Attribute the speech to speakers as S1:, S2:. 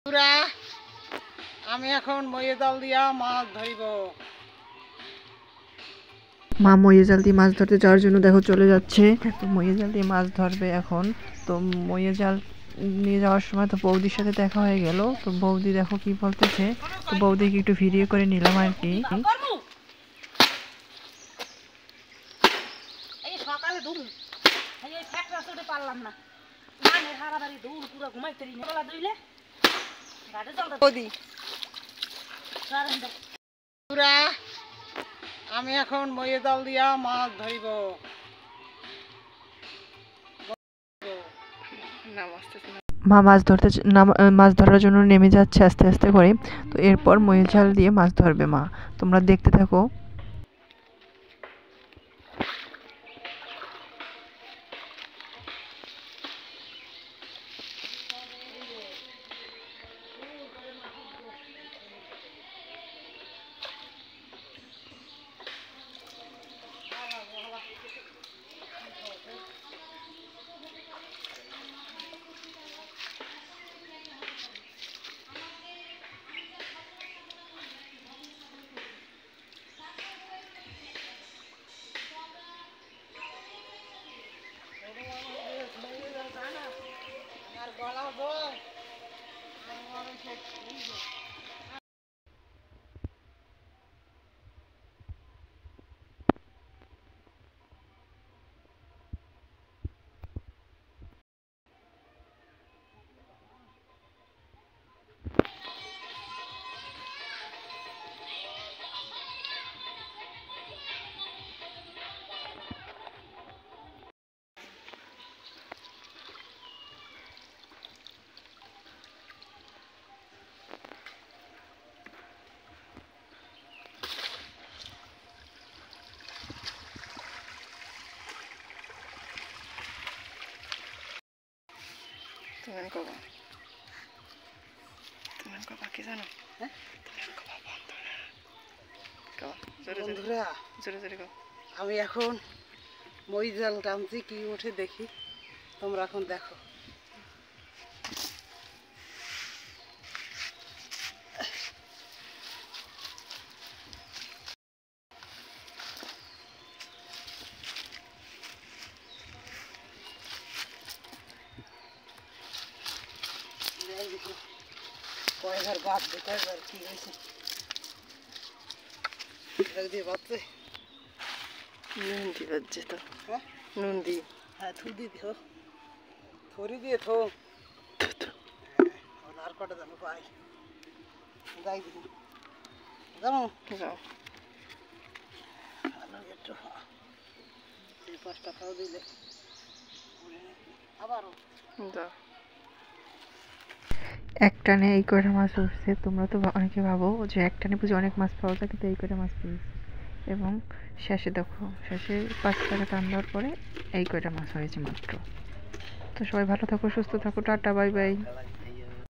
S1: পুরা আমি এখন মই জাল দিয়া মাছ ধরিব।
S2: মা মই জাল দিয়ে মাছ ধরতে যাওয়ার জন্য দেখো চলে যাচ্ছে। তো মই জাল দিয়ে মাছ ধরবে এখন। তো মই জাল নিয়ে যাওয়ার সময় তো বৌদির সাথে দেখা হয়ে গেল। তো বৌদি দেখো কি বলতেছে। তো বৌদিকে একটু ভিডিও করে নিলাম আর কি।
S1: সকালে ধুম এই ফ্যাক্টরি চড়ে পারলাম না, মানে হারাবাড়ি ধুম পুরো ঘুমাইতে রি গলা ধুইলে গাড়ি চলতে বৌদি পুরা আমি এখন মই জাল দিয়া মাছ ধরিব।
S2: মা মাছ ধরার জন্য নেমে যাচ্ছে আস্তে আস্তে করে। তো এরপর মই জাল দিয়ে মাছ ধরবে মা। তোমরা দেখতে থাকো। কি জানো
S1: আমি এখন মই জাল টানছি, কি ওঠে দেখি, তোমরা এখন দেখো। কয়বার বাদ দে, কয়বার কি হয়েছে দিয়ে বাঁচছে।
S2: নুন দিয়ে বাজছে তো।
S1: হ্যাঁ
S2: নুন দিয়ে,
S1: হ্যাঁ থু দিয়ে দিও, থরি দিয়ে থো। আর কটা জানো পাই যাই দিদি যাবো
S2: যাও।
S1: একটু 5 টাকাও দিলে আবারও
S2: যাও। একটানে এই কয়টা মাছ উঠছে। তোমরা তো অনেকে ভাবো যে একটানে বুঝি অনেক মাছ পাওয়া যায়, কিন্তু এই কয়টা মাছ পেয়েছি। এবং শেষে দেখো, শেষে 5 টাকা টান দেওয়ার পরে এই কয়টা মাছ হয়েছে মাত্র। তো সবাই ভালো থাকো, সুস্থ থাকো, টাটা, বাই বাই।